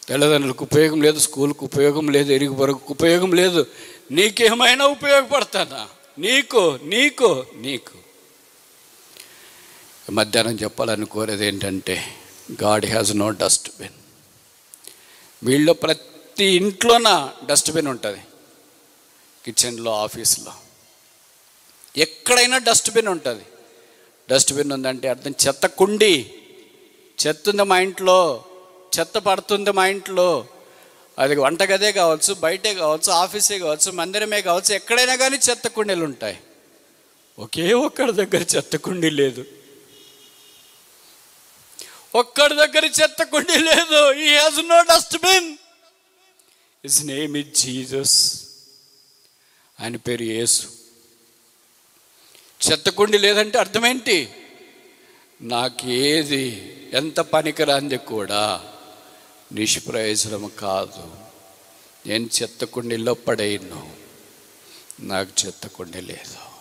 తల్లిదండ్రులకు ఉపయోగం లేదు, స్కూల్కి ఉపయోగం లేదు, ఇరుగు పొరుగుకు ఉపయోగం లేదు. నీకేమైనా ఉపయోగపడతానా? నీకు నీకు నీకు మధ్యాహ్నం చెప్పాలని కోరేది ఏంటంటే, గాడ్ హ్యాజ్ నో డస్ట్బిన్. వీళ్ళు ప్రతి ఇంట్లోన డస్ట్బిన్ ఉంటుంది. కిచెన్లో, ఆఫీస్లో, ఎక్కడైనా డస్ట్బిన్ ఉంటుంది. డస్ట్బిన్ ఉందంటే అర్థం చెత్త కుండి. చెత్త ఉంది మా ఇంట్లో, చెత్త పడుతుంది మా ఇంట్లో. అది వంటగదే కావచ్చు, బయటే కావచ్చు, ఆఫీసే కావచ్చు, మందిరమే కావచ్చు, ఎక్కడైనా కానీ చెత్త కుండీలు ఉంటాయి. ఒకే ఒక్కడి దగ్గర చెత్త కుండీ లేదు. ఒక్కడి దగ్గర చెత్త కుండీ లేదు. He has no dustbin. His name is Jesus. ఆయన పేరు యేసు. చెత్త కుండీ లేదంటే అర్థమేంటి? నాకేది ఎంత పనికిరాంది కూడా నిష్ప్రయోజనం కాదు. నేను చెత్త కుండీలో పడేయను. నాకు చెత్త కుండీ లేదు.